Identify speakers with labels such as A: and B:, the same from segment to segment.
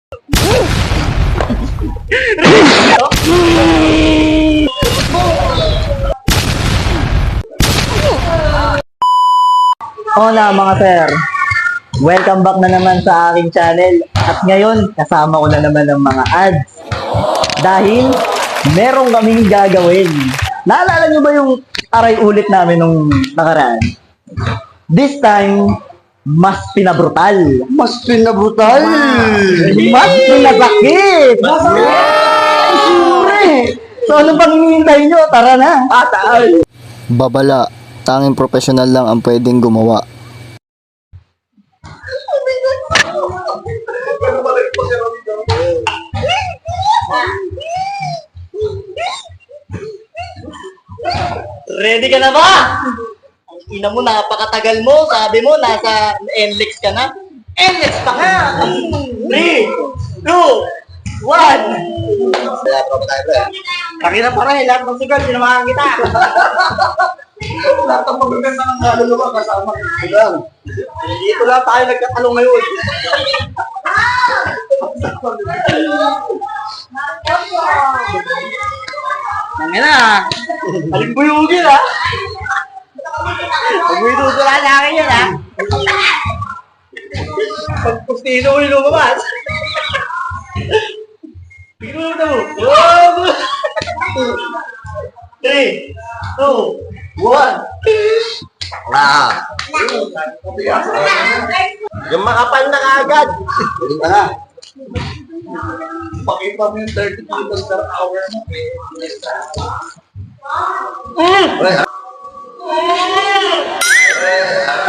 A: Hola mga sir, welcome back na naman sa aking channel. At ngayon, kasama ko na naman ng mga ads. Dahil, meron kaming gagawin. Naalala nyo ba yung aray ulit namin nung nakaraan? This time, mas pinabrutal.
B: Mas pinabrutal!
A: Mas pinasakit! Siyempre! So, ano pang hinihintay nyo? Tara na! Taal!
B: Babala, tanging profesional lang ang pwedeng gumawa.
A: Ready ka na ba? Ang ina mo, napakatagal mo. Sabi mo, nasa NLEX ka na. NLEX pa nga! 3, 2, 1! Pakita pa rin, lahat ng sugal, sinamahan kita.
B: Lahat ang magaganda ng kaluluwa kasama ko lang.
A: Dito lang tayo nagkatalong ngayon. Nangin na. Alimbuyugin ha. Pag may tutula sa akin yan ha. Pag pustiso ko yung lumabas. Bigyan mo. 3, 2, 1.
B: Yung makapal na kaagad.
A: Pakita mo yung 30 kilos per hour mo.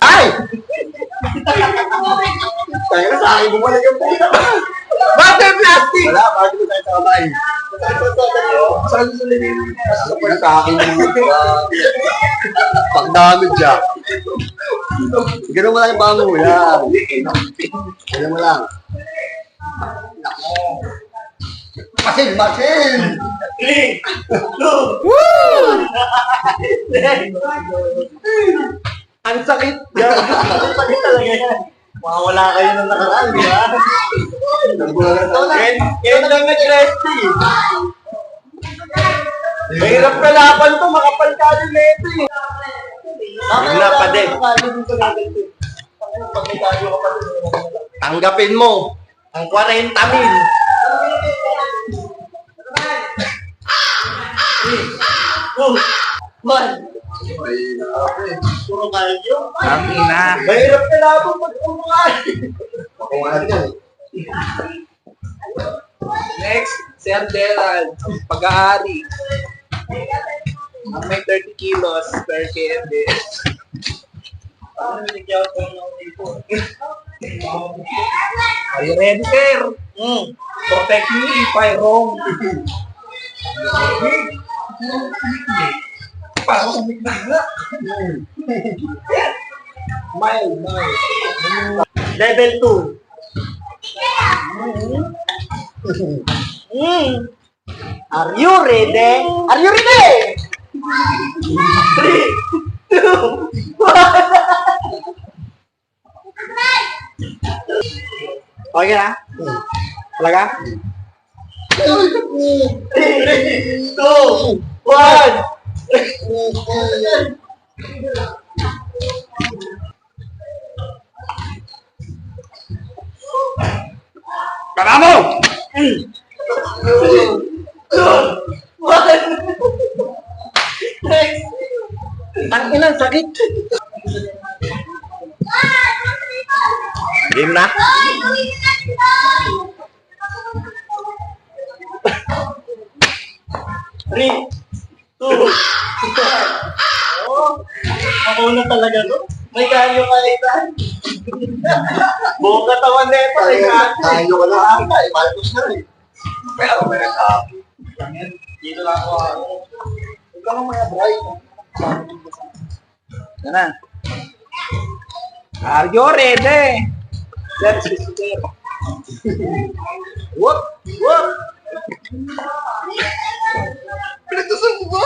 B: Ay! Tayo na sa akin, bumalik yung puta.
A: Butter plastic!
B: Wala, bakit mo tayo sa kamay?
A: Saan sa lilim?
B: Sa akin yung pag dami dyan. Ganun mo lang yung bango mo yan. Ganun mo lang. Masin!
A: 3, 2, ang sakit! Ang sakit talaga yan. Mawawala kayo ng nakaraan, di ba? Yan lang nag-resty. Mahirap kalaban to, makapal ka din na ito eh. Bigla pa din. Tanggapin mo ang 40 mil. 3, 2, 1. Puro kalyo. Ang ina. Mahirap ka labang mag-umukain.
B: Makungahan yan.
C: Next, Sir Gerald, pag-aari. Ang may 30 kilos per KMB.
A: Ano nilagyan ko ng dito?
C: Are you ready, sir? Protect me if I wrong. Parang sa mikna. Mild.
A: Level 2. Are you ready? Are you ready? 3, 2, 1. Okay na? Talaga? 3, 2, 1.
C: Tara mo!
A: 3, 2, 1. Next. Ang ilang sakit.
C: Game na?
A: 3, 2, 1. Oh, ako na talaga to. May kanyo ka ita. Buong katawan na ito. May kanyo.
B: Tayo ka lang ata. Malpos na rin.
A: Pero meron ka. Dito lang ako.
B: Huwag ka mamaya bright.
C: Yan na. Are you ready? Sir, sir.
A: What? What?
B: Pinagdasal mo ba?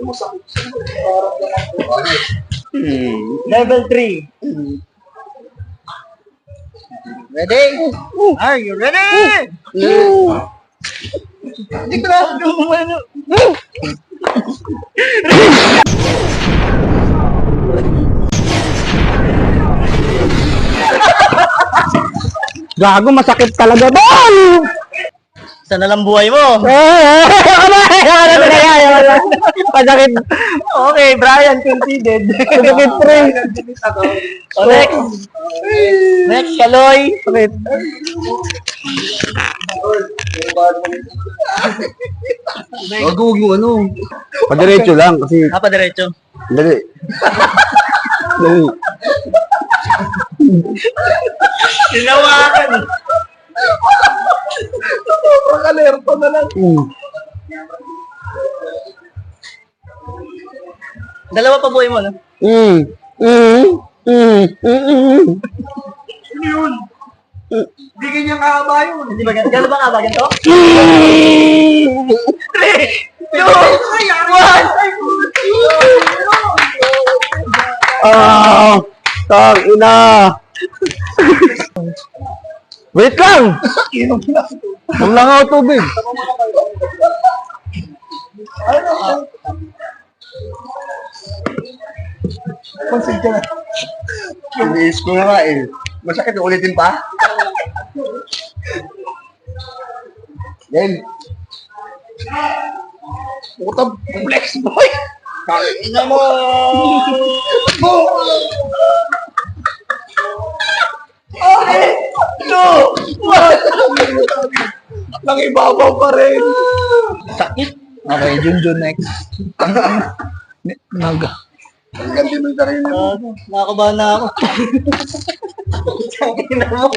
B: Masakit siya. Parang lang ako.
A: Level 3. Ready? Are you ready? Hindi ko na gumano.
D: Gago, masakit talaga doon!
A: Saan na lang buhay mo?
D: Masakit.
A: Okay, Brian, conceded.
D: Masakit, pre.
A: O, next. Next, Kaloy.
D: Sakit.
B: Wag yung ano. Padiretso lang kasi.
A: Diretso.
B: Dali. Dali.
A: Tinawakan.
C: Alerto na lang.
A: Dalawa pa buhay mo, no?
C: Ano yun? Hindi ganyan kahaba yun.
A: Hindi ba ganito? Gano'n ba nga ba ganito?
C: 3, 2, 1.
D: Ah, tang ina. Wait lang. Ang langaw tubig.
C: Consider ka na.
B: Finish ko na nga eh. Masakit, ulitin pa. Then,
C: Puta, flex boy.
A: Ina mo!
C: Okay. 2, 1. Nangibabaw pa rin.
A: Sakit.
D: Okay, Junjun next. Naga.
C: Ang ganda mo yung sarili mo.
A: Nakakabahan na ako. Ina mo.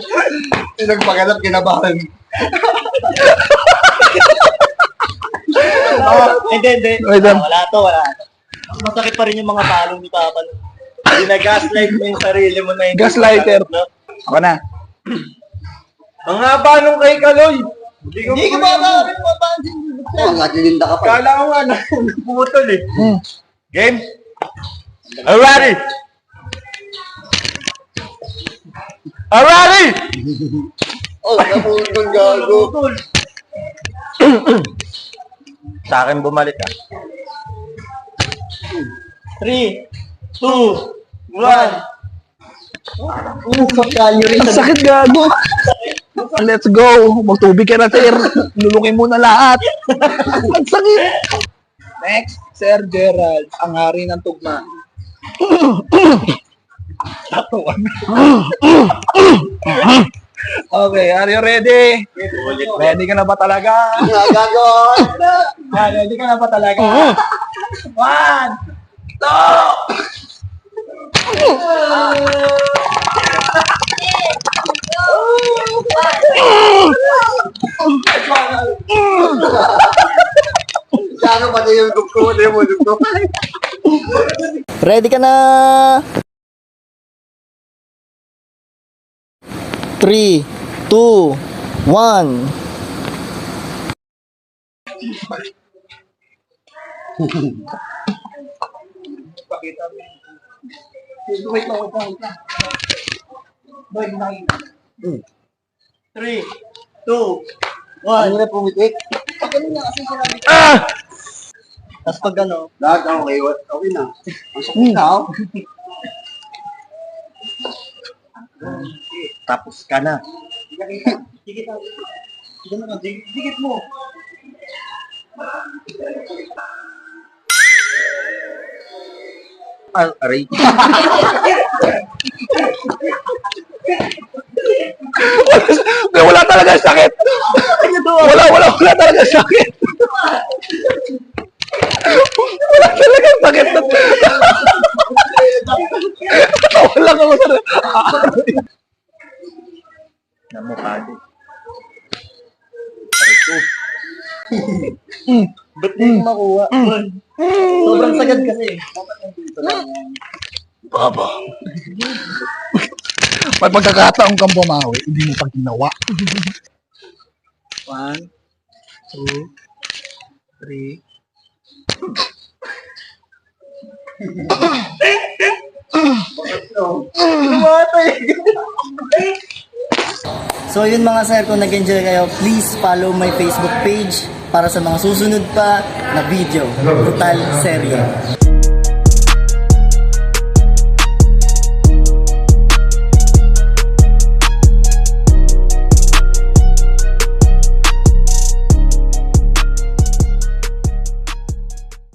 B: pinagpaganap kinabahan.
A: Hindi.
D: Wait lang.
A: Wala to. Masakit pa rin yung mga palo ni Papa. Gina-gaslight mo yung sarili mo na hindi.
D: Gaslighter.
A: No?
D: Ako na.
C: Ang haba nung kay Kaloy.
A: Hindi ka ba rin mapansin?
B: Oo, nga, dilinda ka pa.
C: Kala ko nga naputol eh.
B: Game? Alrighty! Alrighty! Oh, naputol gago.
A: Sa akin bumalik ah. 3, 2, 1.
D: Ang sakit, gago. Let's go. Magtubig ka na, sir. Lulukin mo na lahat. Ang sakit. Next, Sir Gerald, ang hari ng tugma. Okay, are you ready? Ready ka na ba talaga?
B: Gago!
D: Ready ka na ba talaga? 1, 2.
B: Sana pati yung dugto, hindi mo dugto.
A: Ready ka na? 3, 2, 1.
C: Wait lang. Boy, nakita.
A: 3, 2, 1.
B: Ano na pumitik?
A: Tapos pag ano,
B: Lahat, okay, okay na. Ang sakit na, oh.
A: tapos ka na.
C: Dikit mo.
A: Aray.
D: Wala talaga sakit. Wala talaga sakit. Wala talaga sakit. Wala ka masarap.
A: Namukha din.
C: Ba't di ko makuha?
A: Sobrang sagad kasi.
D: Baba. May pagkakataong kang bumawi, hindi mo pa ginawa.
A: 1, 2, 3. So yun mga sir, kung nag-enjoy kayo, please follow my Facebook page para sa mga susunod pa na video. Brutal Serye.